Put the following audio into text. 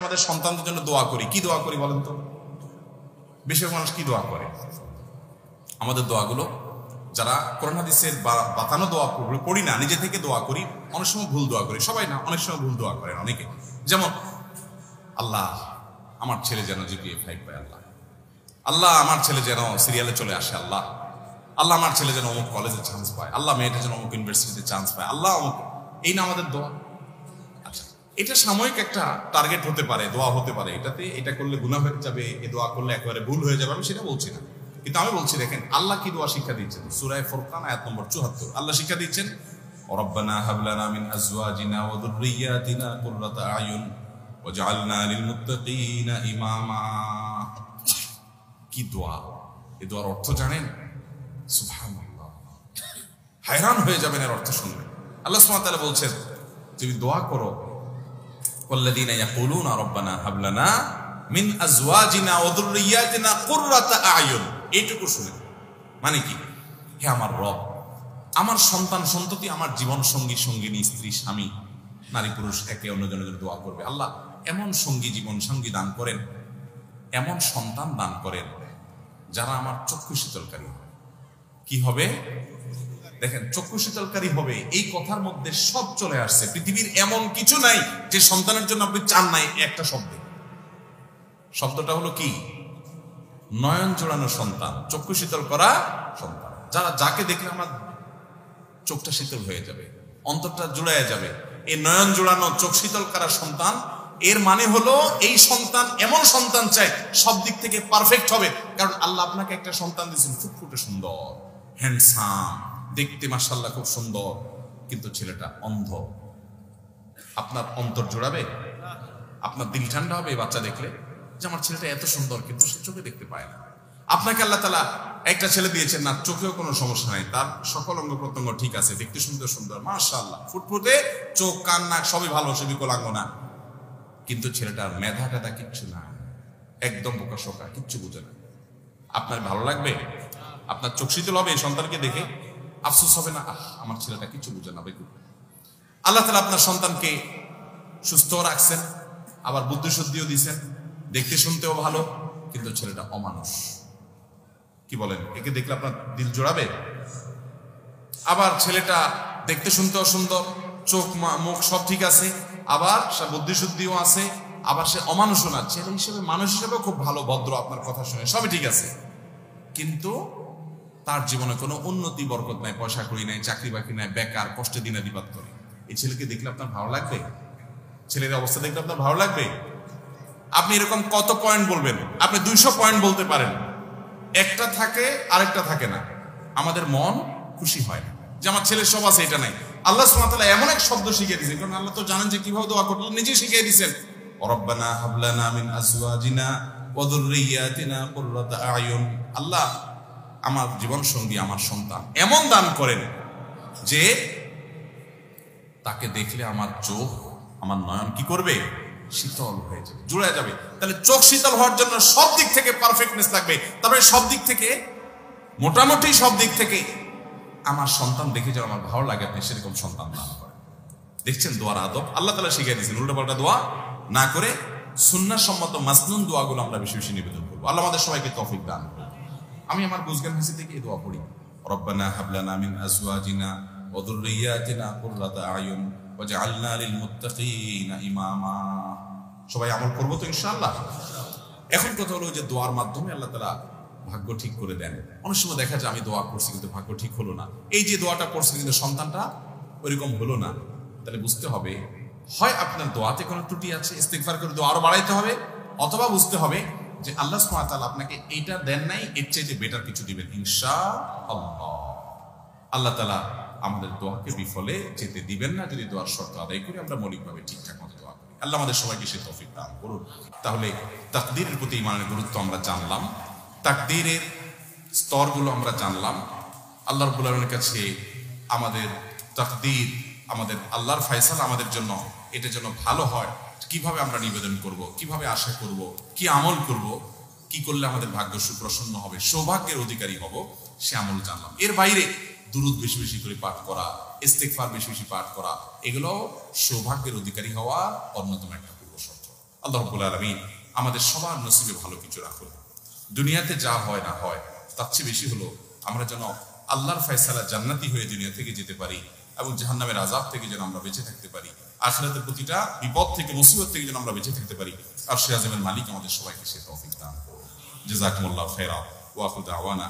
আমাদের সন্তানদের জন্য দোয়া করি, কি দোয়া করি বলেন তো? বেশিরভাগ মানুষ কি দোয়া করে? আমাদের দোয়াগুলো যারা কোরআন হাদিসের বাতানো দোয়া পড়ি না, নিজে থেকে দোয়া করি, অনেক সময় ভুল দোয়া করি, সবাই না, অনেক সময় ভুল দোয়া করেন অনেকে। যেমন আল্লাহ আমার ছেলে যেন জিপিএ 5 পায়, আল্লাহ আল্লাহ আমার ছেলে যেন সিরিয়ালে চলে আসে, আল্লাহ আল্লাহ আমার ছেলে যেন অমুক কলেজে চান্স পায়, আল্লাহ মেয়েটা যেন অমুক ইউনিভার্সিটিতে চান্স পায়, আল্লাহ অমুক। এই না আমাদের দোয়া। আচ্ছা, এটা সাময়িক একটা টার্গেট হতে পারে, দোয়া হতে পারে, এটাতে এটা করলে গুনাহ হয়ে যাবে, এই দোয়া করলে একেবারে ভুল হয়ে যাবে, আমি সেটা বলছি না। কিন্তু আমি বলছি দেখেন আল্লাহ কি দোয়া শিক্ষা দিচ্ছেন। সূরা ফুরকান আয়াত নম্বর ৭৪ আল্লাহ শিক্ষা দিচ্ছেন, রব্বানা হাব লানা মিন আজওয়াজিনা ওয়া যুররিয়াতিনা কুররাতা আয়ুন ওয়াজআলনা লিল মুত্তাকিনা ইমামা। কি দোয়া! এই দোয়ার অর্থ জানেন? সুবহানাল্লাহ, হায়রান হয়ে যাবেন এর অর্থ শুনলে। আল্লাহ সুবহানাহু ওয়া তাআলা বলছেন, তুমি দোয়া করো, ওয়াল্লাযীনা ইয়াকুলুনা রব্বানা হাব লানা মিন আজওয়াজিনা ওয়া যুররিয়াতিনা কুররাতা আয়ুন। এইটুকু শুনে মানে কি? হে আমার রব, আমার সন্তান সন্ততি, আমার জীবন সঙ্গী সঙ্গিনী, স্ত্রী স্বামী, নারী পুরুষ একে অন্যজনের জন্য দোয়া করবে, আল্লাহ এমন সঙ্গী জীবন সঙ্গী দান করেন, এমন সন্তান দান করেন যারা আমার চক্ষু শীতলকারী হবে। কি হবে? দেখেন, চক্ষু শীতলকারী হবে, এই কথার মধ্যে সব চলে আসছে। পৃথিবীর এমন কিছু নাই যে সন্তানের জন্য আপনি চান নাই একটা শব্দে। শব্দটা হলো কি? নয়ন জোড়ানো সন্তান, চক্ষু শীতল করা সন্তান। যাকে দেখলে আমার চোখটা শীতল হয়ে যাবে, অন্তরটা জুড়াইয়া যাবে, এই নয়ন জোড়ানো চোখ শীতল করা সন্তান। এর মানে হলো এই সন্তান এমন সন্তান চাই সব দিক থেকে পারফেক্ট হবে। কারণ আল্লাহ আপনাকে একটা সন্তান দিয়েছেন ফুটফুটে সুন্দর, হ্যান্ডসাম, দেখতে মাশাআল্লাহ খুব সুন্দর, কিন্তু ছেলেটা অন্ধ। আপনার অন্তর জোড়াবে? আপনার দিল ঠান্ডা হবে এই বাচ্চা দেখলে যে আমার ছেলেটা এত সুন্দর, কিন্তু সে চোখে দেখতে পায় না। আপনাকে আল্লাহ তাআলা একটা ছেলে দিয়েছেন না, চোখেও কোনো সমস্যা নাই, তার সকল অঙ্গ প্রত্যঙ্গ ঠিক আছে, দেখতে সুন্দর সুন্দর মাশাআল্লাহ, ফুটফুটে, চোখ কান নাক সবই ভালো, সে বিকলাঙ্গ না, কিন্তু ছেলেটার মেধা টেধা কিচ্ছু না, একদম বোকা শোকা, কিচ্ছু বুঝে না। আপনার ভালো লাগবে? আপনার চোখ শীতল হবে এই সন্তানকে দেখে? আফসোস হবে না, আমার ছেলেটা কিছু বুঝে না বেকুব। আল্লাহ তাআলা আপনার সন্তানকে সুস্থ রাখছেন, আবার বুদ্ধি শুদ্ধিও দিয়েছেন, দেখতে শুনতেও ভালো, কিন্তু ছেলেটা অমানুষ। কি বলেন? একে দেখলে আপনার দিল জোড়াবে? আবার ছেলেটা দেখতে শুনতেও সুন্দর, চোখ মুখ সব ঠিক আছে, আবার সে বুদ্ধি শুদ্ধিও আছে, আবার সে অমানুষও না, ছেলে হিসেবে মানুষ হিসেবেও খুব ভালো, ভদ্র, আপনার কথা শুনে সবই ঠিক আছে, কিন্তু তার জীবনে কোনো উন্নতি বরকত নাই, পয়সা করি নাই, চাকরি বাকরি নাই, বেকার, কষ্টে দিনাতিপাত করে। এই ছেলেকে দেখলে আপনার ভালো লাগবে? ছেলের অবস্থা দেখলে আপনার ভালো লাগবে? আপনি এরকম কত পয়েন্ট বলবেন? আপনি 200 পয়েন্ট বলতে পারেন, একটা থাকে আরেকটা থাকে না। আমাদের মন খুশি হয় না যে আমার ছেলের সব আছে, এটা নাই। আল্লাহ সুবহানাহু ওয়া তাআলা এমন এক শব্দ শিখিয়ে দিয়েছেন, কারণ আল্লাহ তো জানেন যে কিভাবে দোয়া করতে, নিজেই শিখিয়ে দিয়েছেন, রব্বানা হাব লানা মিন আজওয়াজিনা ওয়া যুররিয়াতিনা কুররাতা আয়ুন। আল্লাহ আমার জীবন সঙ্গী, আমার সন্তান এমন দান করেন যে তাকে দেখলে আমার চোখ, আমার নয়ন কি করবে? শীতল হয়ে যাবে, জুড়ে যাবে। তাহলে চোখ শীতল হওয়ার জন্য সব দিক থেকে পারফেক্টনেস লাগবে। তবে সব দিক থেকে, মোটামুটি সব দিক থেকে আমার সন্তান দেখে যেন আমার ভালো লাগে, আপনি সেরকম সন্তান দান করেন। দেখছেন দোয়ার আদব আল্লাহ তাআলা শিখিয়ে দিয়েছেন। উল্টাপাল্টা দোয়া না করে সুন্নাহ সম্মত মাসনুন দোয়াগুলো আমরা বেশি বেশি নিবেদন করবো। আল্লাহ আমাদের সবাইকে তৌফিক দান করুন। আমি আমার বুঝজ্ঞান হাসি থেকে এই দোয়া পড়ি, রব্বানা হাব লানা মিন আজওয়াজিনা ওয়া যুররিয়াতিনা কুররাতা আয়ুন ওয়াজআলনা লিল মুত্তাকিনা ইমামা। সবাই আমল করবো তো ইনশাআল্লাহ। এখন কথা হলো যে দোয়ার মাধ্যমে আল্লাহ তাআলা ভাগ্য ঠিক করে দেন। অনেক সময় দেখা যায় আমি দোয়া করছি কিন্তু ভাগ্য ঠিক হলো না, এই যে দোয়াটা করছি কিন্তু সন্তানটা ওইরকম হলো না, তাহলে বুঝতে হবে হয় আপনার দোয়াতে কোনো ত্রুটি আছে, ইস্তিগফার করে দোয়া আরো বাড়াইতে হবে, অথবা বুঝতে হবে যে আল্লাহ সুবহানাহু ওয়া তাআলা আপনাকে এইটা দেন নাই, এর চাইতে বেটার কিছু দিবেন ইনশাআল্লাহ। আল্লাহ তাআলা আমাদের দোয়াকে বিফলে যেতে দিবেন না যদি দোয়ার শর্ত আদায় করি, আমরা মৌলিকভাবে ঠিকঠাক মতো দোয়া করি। আল্লাহ আমাদের সবাইকে সে তৌফিক দান করুন। তাহলে তাকদীরের প্রতি ঈমানের গুরুত্ব আমরা জানলাম, তাকদীরের স্তরগুলো আমরা জানলাম, আল্লাহ রাব্বুল আলামিনের কাছে আমাদের তাকদীর, আমাদের আল্লাহর ফয়সালা আমাদের জন্য, এটা যেন ভালো হয়, কিভাবে আমরা নিবেদন করব, কিভাবে আশা করব, কি আমল করব, কি করলে আমাদের ভাগ্য সুপ্রসন্ন হবে, সৌভাগ্যের অধিকারী হব, সে আমল জানলাম। এর বাইরে দুরূদ বেশি বেশি করে পাঠ করা, ইস্তিগফার বেশি বেশি পাঠ করা, এগুলো সৌভাগ্যের অধিকারী হওয়া অন্যতম একটা পূর্ব শর্ত। আল্লাহ রাব্বুল আলামিন আমাদের সবার নসিবে ভালো কিছু রাখুন। দুনিয়াতে যা হয় না হয় তার চেয়ে বেশি হলো আমরা যেন আল্লাহর ফয়সালা জান্নাতি হয়ে দুনিয়া থেকে যেতে পারি এবং জাহান্নামের আযাব থেকে যেন আমরা বেঁচে থাকতে পারি, আখিরাতের প্রতিটা বিপদ থেকে মুসিবত থেকে যেন আমরা বেঁচে থাকতে পারি। আর সে আযমের মালিক আমাদের সবাইকে সে তৌফিক দান করুন। জাযাকুমুল্লাহু খাইরা ওয়া আখিরু দাওয়ানা।